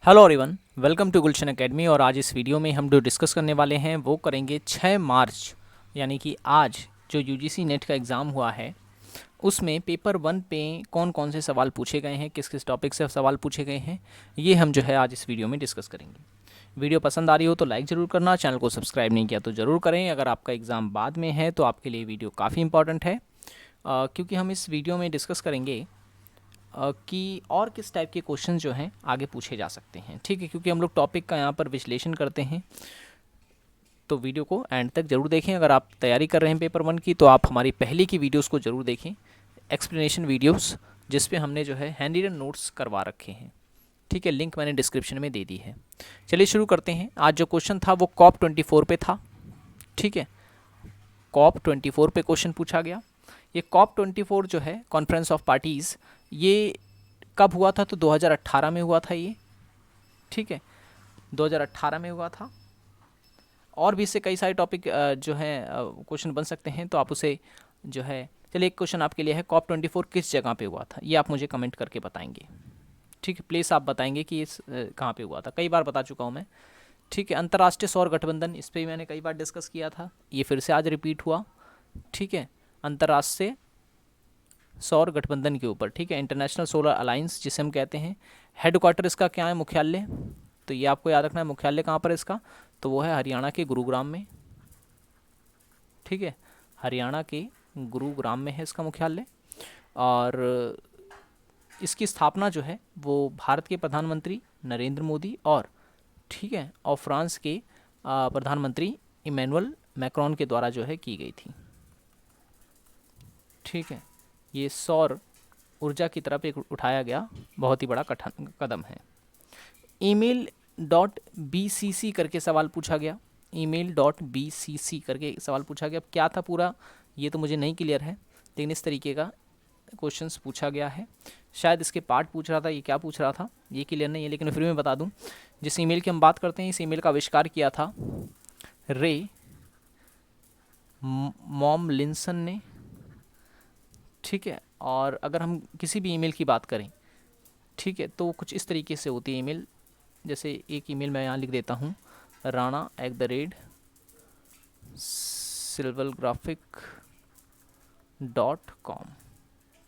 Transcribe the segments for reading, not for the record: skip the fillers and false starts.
Hello everyone, welcome to Gulshan Academy. और आज इस वीडियो में हम जो डिस्कस करने वाले हैं वो करेंगे 6 मार्च यानी कि आज जो यूजीसी नेट का एग्ज़ाम हुआ है उसमें पेपर 1 पे कौन कौन से सवाल पूछे गए हैं, किस किस टॉपिक से सवाल पूछे गए हैं, ये हम जो है आज इस वीडियो में डिस्कस करेंगे। वीडियो पसंद आ रही हो तो लाइक ज़रूर करना, चैनल को सब्सक्राइब नहीं किया तो ज़रूर करें। अगर आपका एग्ज़ाम बाद में है तो आपके लिए वीडियो काफ़ी इंपॉर्टेंट है, क्योंकि हम इस वीडियो में डिस्कस करेंगे कि और किस टाइप के क्वेश्चन जो हैं आगे पूछे जा सकते हैं। ठीक है, क्योंकि हम लोग टॉपिक का यहाँ पर विश्लेषण करते हैं, तो वीडियो को एंड तक ज़रूर देखें। अगर आप तैयारी कर रहे हैं पेपर 1 की तो आप हमारी पहले की वीडियोस को ज़रूर देखें, एक्सप्लेनेशन वीडियोस, जिस पे हमने जो है हैंड रिटन नोट्स करवा रखे हैं। ठीक है, लिंक मैंने डिस्क्रिप्शन में दे दी है। चलिए शुरू करते हैं। आज जो क्वेश्चन था वो COP 24 पे था। ठीक है, COP 24 पे क्वेश्चन पूछा गया। ये COP 24 जो है कॉन्फ्रेंस ऑफ पार्टीज़, ये कब हुआ था? तो 2018 में हुआ था ये। ठीक है, 2018 में हुआ था। और भी इससे कई सारे टॉपिक जो हैं क्वेश्चन बन सकते हैं, तो आप उसे जो है, चलिए एक क्वेश्चन आपके लिए है, COP 24 किस जगह पे हुआ था? ये आप मुझे कमेंट करके बताएंगे। ठीक है, प्लेस आप बताएंगे कि इस कहाँ पे हुआ था। कई बार बता चुका हूँ मैं। ठीक है, अंतर्राष्ट्रीय सौर गठबंधन, इस पर भी मैंने कई बार डिस्कस किया था, ये फिर से आज रिपीट हुआ। ठीक है, अंतर्राष्ट्रीय सौर गठबंधन के ऊपर। ठीक है, इंटरनेशनल सोलर अलायंस जिसे हम कहते हैं। हेडक्वार्टर इसका क्या है? मुख्यालय। तो ये आपको याद रखना है, मुख्यालय कहाँ पर है इसका? तो वो है हरियाणा के गुरुग्राम में। ठीक है, हरियाणा के गुरुग्राम में है इसका मुख्यालय। और इसकी स्थापना जो है वो भारत के प्रधानमंत्री नरेंद्र मोदी और, ठीक है, और फ्रांस के प्रधानमंत्री इमैनुअल मैक्रोन के द्वारा जो है की गई थी। ठीक है, ये सौर ऊर्जा की तरफ एक उठाया गया बहुत ही बड़ा कदम है। ईमेल डॉट BCC करके सवाल पूछा गया। ईमेल डॉट BCC करके सवाल पूछा गया। अब क्या था पूरा ये तो मुझे नहीं क्लियर है, लेकिन इस तरीके का क्वेश्चंस पूछा गया है। शायद इसके पार्ट पूछ रहा था, ये क्या पूछ रहा था ये क्लियर नहीं है, लेकिन फिर मैं बता दूं। जिस ईमेल की हम बात करते हैं, इस ईमेल का आविष्कार किया था रे मॉमलिंसन ने। ठीक है, और अगर हम किसी भी ईमेल की बात करें, ठीक है, तो कुछ इस तरीके से होती है ईमेल। जैसे एक ईमेल मैं यहाँ लिख देता हूँ, rana@silvergraphic.com।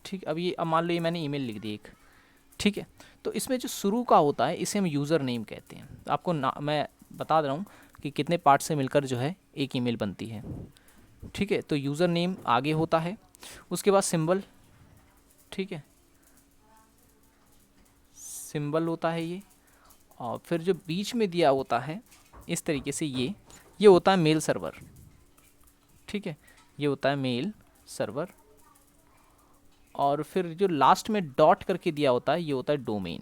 ठीक, अब मान लो ये मैंने ईमेल लिख दी एक। ठीक है, तो इसमें जो शुरू का होता है इसे हम यूज़र नेम कहते हैं। आपको मैं बता दे रहा हूँ कि कितने पार्ट से मिलकर जो है एक ईमेल बनती है। ठीक है, तो यूज़र नेम आगे होता है, उसके बाद सिंबल। ठीक है, सिंबल होता है ये, और फिर जो बीच में दिया होता है इस तरीके से, ये होता है मेल सर्वर। ठीक है, ये होता है मेल सर्वर। और फिर जो लास्ट में डॉट करके दिया होता है ये होता है डोमेन।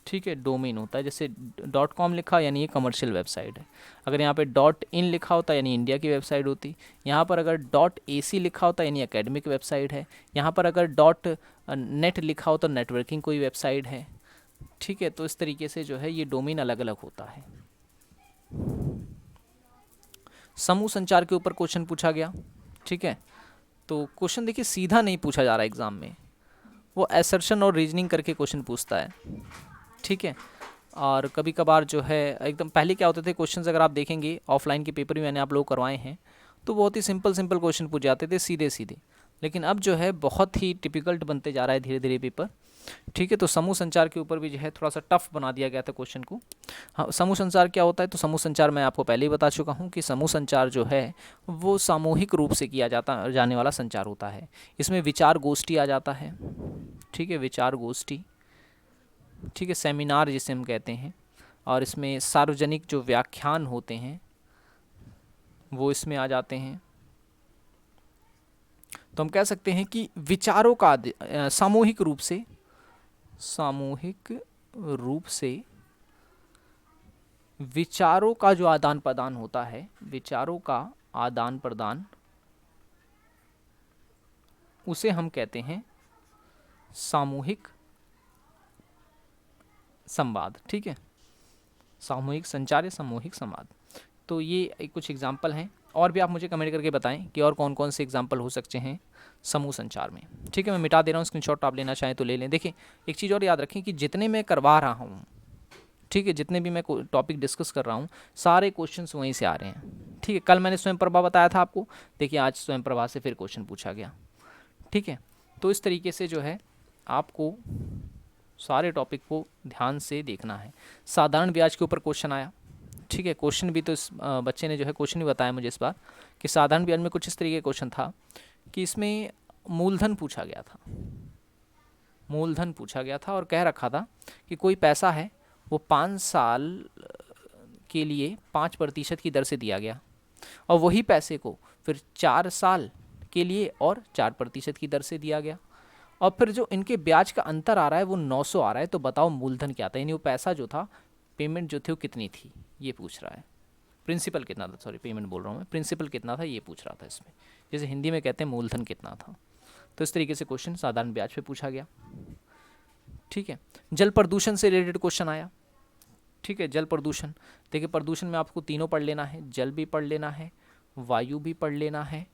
ठीक है, डोमेन होता है। जैसे .com लिखा यानी ये कमर्शियल वेबसाइट है। अगर यहाँ पे .in लिखा होता यानी इंडिया की वेबसाइट होती। यहाँ पर अगर .ac लिखा होता यानी एकेडमिक वेबसाइट है। यहाँ पर अगर .net लिखा हो तो नेटवर्किंग कोई वेबसाइट है। ठीक है, तो इस तरीके से जो है ये डोमेन अलग अलग होता है। समूह संचार के ऊपर क्वेश्चन पूछा गया। ठीक है, तो क्वेश्चन देखिए सीधा नहीं पूछा जा रहा एग्जाम में, वो असर्शन और रीजनिंग करके क्वेश्चन पूछता है। ठीक है, और कभी कभार जो है एकदम पहले क्या होते थे क्वेश्चंस, अगर आप देखेंगे ऑफलाइन के पेपर भी मैंने आप लोग करवाए हैं, तो बहुत ही सिंपल सिंपल क्वेश्चन पूछ जाते थे सीधे सीधे। लेकिन अब जो है बहुत ही टिपिकल्ट बनते जा रहा है धीरे धीरे पेपर। ठीक है, तो समूह संचार के ऊपर भी जो है थोड़ा सा टफ बना दिया गया था क्वेश्चन को। हाँ, समूह संचार क्या होता है? तो समूह संचार मैं आपको पहले ही बता चुका हूँ कि समूह संचार जो है वो सामूहिक रूप से किया जाने वाला संचार होता है। इसमें विचार गोष्ठी आ जाता है। ठीक है, विचार गोष्ठी। ठीक है, सेमिनार जिसे हम कहते हैं। और इसमें सार्वजनिक जो व्याख्यान होते हैं वो इसमें आ जाते हैं। तो हम कह सकते हैं कि विचारों का सामूहिक रूप से विचारों का जो आदान प्रदान होता है, विचारों का आदान प्रदान, उसे हम कहते हैं सामूहिक संवाद। ठीक है, सामूहिक संचार या सामूहिक संवाद। तो ये कुछ एग्जाम्पल हैं। और भी आप मुझे कमेंट करके बताएं कि और कौन कौन से एग्जाम्पल हो सकते हैं समूह संचार में। ठीक है, मैं मिटा दे रहा हूँ, स्क्रीनशॉट आप लेना चाहें तो ले लें। देखिए एक चीज़ और याद रखें कि जितने मैं करवा रहा हूँ, ठीक है, जितने भी मैं टॉपिक डिस्कस कर रहा हूँ, सारे क्वेश्चंस वहीं से आ रहे हैं। ठीक है, कल मैंने स्वयं प्रभा बताया था आपको, देखिए आज स्वयं प्रभा से फिर क्वेश्चन पूछा गया। ठीक है, तो इस तरीके से जो है आपको सारे टॉपिक को ध्यान से देखना है। साधारण ब्याज के ऊपर क्वेश्चन आया। ठीक है, क्वेश्चन भी तो इस बच्चे ने जो है क्वेश्चन ही बताया मुझे इस बार कि साधारण ब्याज में कुछ इस तरीके का क्वेश्चन था कि इसमें मूलधन पूछा गया था। मूलधन पूछा गया था और कह रखा था कि कोई पैसा है वो 5 साल के लिए 5% की दर से दिया गया और वही पैसे को फिर 4 साल के लिए और 4% की दर से दिया गया और फिर जो इनके ब्याज का अंतर आ रहा है वो 900 आ रहा है। तो बताओ मूलधन क्या था, यानी वो पैसा जो था, पेमेंट जो थी वो कितनी थी, ये पूछ रहा है। प्रिंसिपल कितना था, सॉरी पेमेंट बोल रहा हूँ मैं, प्रिंसिपल कितना था ये पूछ रहा था इसमें, जैसे हिंदी में कहते हैं मूलधन कितना था। तो इस तरीके से क्वेश्चन साधारण ब्याज पे पूछा गया। ठीक है, जल प्रदूषण से रिलेटेड क्वेश्चन आया। ठीक है, जल प्रदूषण, देखिए प्रदूषण में आपको तीनों पढ़ लेना है, जल भी पढ़ लेना है, वायु भी पढ़ लेना है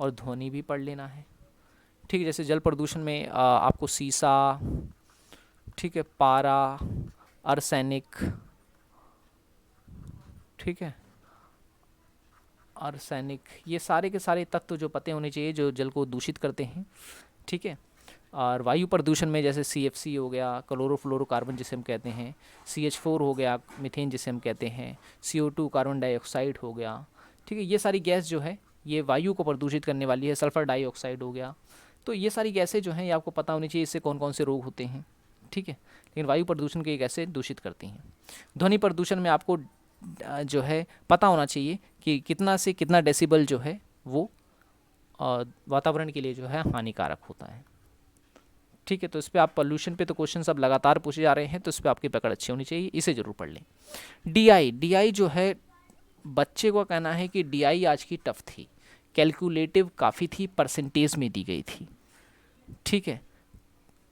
और ध्वनि भी पढ़ लेना है। ठीक है, जैसे जल प्रदूषण में आपको सीसा, ठीक है, पारा, आर्सेनिक, ठीक है, आर्सेनिक, ये सारे के सारे तत्व जो पते होने चाहिए जो जल को दूषित करते हैं। ठीक है, और वायु प्रदूषण में जैसे CFC हो गया, क्लोरोफ्लोरोकार्बन जिसे हम कहते हैं, CH4 हो गया, मीथेन जिसे हम कहते हैं, CO2 कार्बन डाइऑक्साइड हो गया। ठीक है, ये सारी गैस जो है ये वायु को प्रदूषित करने वाली है। सल्फर डाइऑक्साइड हो गया। तो ये सारी गैसें जो हैं ये आपको पता होनी चाहिए इससे कौन कौन से रोग होते हैं। ठीक है, लेकिन वायु प्रदूषण की गैसें दूषित करती हैं। ध्वनि प्रदूषण में आपको जो है पता होना चाहिए कि कितना से कितना डेसिबल जो है वो वातावरण के लिए जो है हानिकारक होता है। ठीक है, तो इस पर आप पोल्यूशन पे तो क्वेश्चन सब लगातार पूछे जा रहे हैं, तो इस पर आपकी पकड़ अच्छी होनी चाहिए, इसे जरूर पढ़ लें। DI जो है, बच्चे को कहना है कि DI आज की टफ थी, कैलकुलेटिव काफ़ी थी, परसेंटेज में दी गई थी। ठीक है,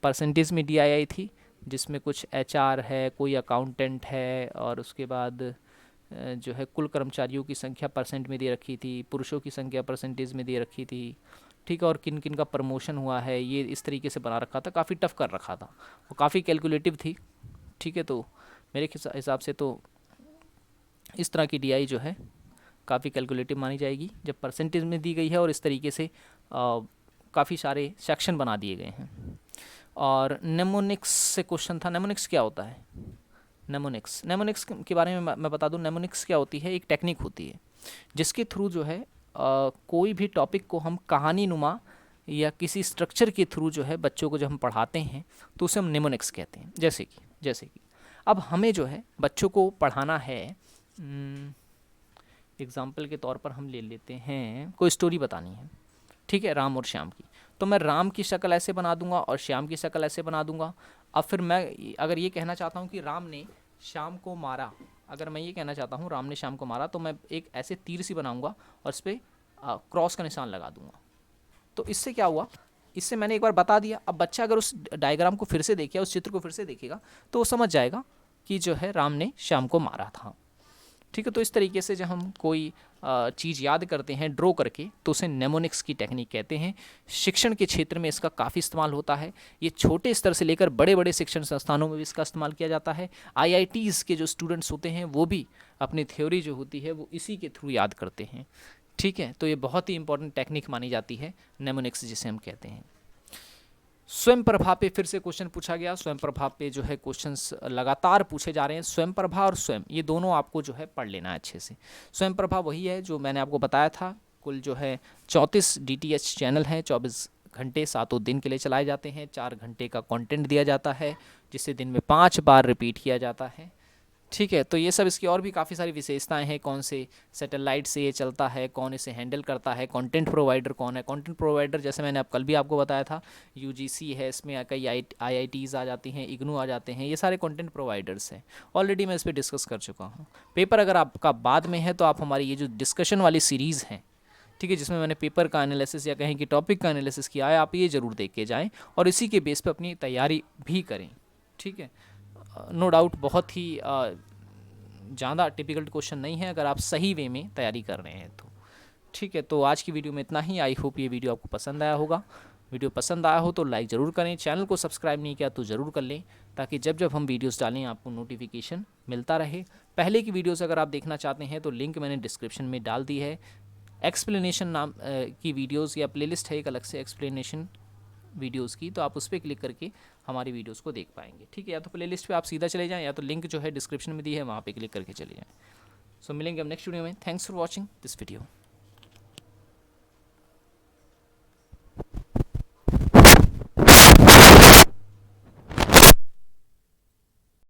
परसेंटेज में DI आई थी जिसमें कुछ HR है, कोई अकाउंटेंट है और उसके बाद जो है कुल कर्मचारियों की संख्या परसेंट में दे रखी थी, पुरुषों की संख्या परसेंटेज में दे रखी थी। ठीक है, और किन किन का प्रमोशन हुआ है ये इस तरीके से बना रखा था, काफ़ी टफ कर रखा था, वो काफ़ी कैलकुलेटिव थी। ठीक है, तो मेरे हिसाब से तो इस तरह की DI जो है काफ़ी कैलकुलेटिव मानी जाएगी जब परसेंटेज में दी गई है और इस तरीके से काफ़ी सारे सेक्शन बना दिए गए हैं। और नेमोनिक्स से क्वेश्चन था। नेमोनिक्स क्या होता है? नेमोनिक्स के बारे में मैं बता दूं। नेमोनिक्स क्या होती है? एक टेक्निक होती है जिसके थ्रू जो है कोई भी टॉपिक को हम कहानी नुमा या किसी स्ट्रक्चर के थ्रू जो है बच्चों को जब हम पढ़ाते हैं तो उसे हम नेमोनिक्स कहते हैं। जैसे कि अब हमें जो है बच्चों को पढ़ाना है, एग्जाम्पल के तौर पर हम ले लेते हैं, कोई स्टोरी बतानी है, ठीक है, राम और श्याम की, तो मैं राम की शक्ल ऐसे बना दूंगा और श्याम की शक्ल ऐसे बना दूंगा। अब फिर मैं अगर ये कहना चाहता हूँ कि राम ने श्याम को मारा, अगर मैं ये कहना चाहता हूँ राम ने श्याम को मारा, तो मैं एक ऐसे तीर सी बनाऊंगा और इस पर क्रॉस का निशान लगा दूंगा। तो इससे क्या हुआ, इससे मैंने एक बार बता दिया। अब बच्चा अगर उस डायग्राम को फिर से देखेगा, उस चित्र को फिर से देखेगा, तो वो समझ जाएगा कि जो है राम ने श्याम को मारा था। ठीक है, तो इस तरीके से जब हम कोई चीज़ याद करते हैं ड्रॉ करके तो उसे नेमोनिक्स की टेक्निक कहते हैं। शिक्षण के क्षेत्र में इसका काफ़ी इस्तेमाल होता है। ये छोटे स्तर से लेकर बड़े बड़े शिक्षण संस्थानों में भी इसका इस्तेमाल किया जाता है। IITs के जो स्टूडेंट्स होते हैं वो भी अपनी थ्योरी जो होती है वो इसी के थ्रू याद करते हैं। ठीक है, तो ये बहुत ही इंपॉर्टेंट टेक्निक मानी जाती है नेमोनिक्स जिसे हम कहते हैं। स्वयं प्रभा पे फिर से क्वेश्चन पूछा गया। स्वयं प्रभा पे जो है क्वेश्चंस लगातार पूछे जा रहे हैं। स्वयं प्रभा और स्वयं, ये दोनों आपको जो है पढ़ लेना है अच्छे से। स्वयं प्रभा वही है जो मैंने आपको बताया था, कुल जो है 34 DTH चैनल हैं, 24 घंटे 7 दिन के लिए चलाए जाते हैं। 4 घंटे का कंटेंट दिया जाता है जिसे दिन में 5 बार रिपीट किया जाता है। ठीक है, तो ये सब इसकी और भी काफ़ी सारी विशेषताएं हैं। कौन से सैटेलाइट से ये चलता है, कौन इसे हैंडल करता है, कंटेंट प्रोवाइडर कौन है। कंटेंट प्रोवाइडर जैसे मैंने कल भी आपको बताया था, UGC है, इसमें कई IITs आ जाती हैं, IGNOU आ जाते हैं, ये सारे कंटेंट प्रोवाइडर्स हैं। ऑलरेडी मैं इस पर डिस्कस कर चुका हूँ। पेपर अगर आपका बाद में है तो आप हमारी ये जो डिस्कशन वाली सीरीज़ है, ठीक है, जिसमें मैंने पेपर का एनालिसिस या कहें कि टॉपिक का एनालिसिस किया है, आप ये ज़रूर देख के जाएँ और इसी के बेस पर अपनी तैयारी भी करें। ठीक है, नो डाउट बहुत ही ज़्यादा टिपिकल क्वेश्चन नहीं है अगर आप सही वे में तैयारी कर रहे हैं तो। ठीक है, तो आज की वीडियो में इतना ही। आई होप ये वीडियो आपको पसंद आया होगा। वीडियो पसंद आया हो तो लाइक ज़रूर करें, चैनल को सब्सक्राइब नहीं किया तो ज़रूर कर लें, ताकि जब जब हम वीडियोस डालें आपको नोटिफिकेशन मिलता रहे। पहले की वीडियोस अगर आप देखना चाहते हैं तो लिंक मैंने डिस्क्रिप्शन में डाल दी है। एक्सप्लेनेशन नाम की वीडियोस या प्लेलिस्ट है एक अलग से एक्सप्लेनेशन वीडियोस की, तो आप उस पर क्लिक करके हमारी वीडियोस को देख पाएंगे। ठीक है, या तो प्लेलिस्ट पे आप सीधा चले जाएं या तो लिंक जो है डिस्क्रिप्शन में दी है वहाँ पे क्लिक करके चले जाएं। सो मिलेंगे हम नेक्स्ट वीडियो में। Thanks for watching this video.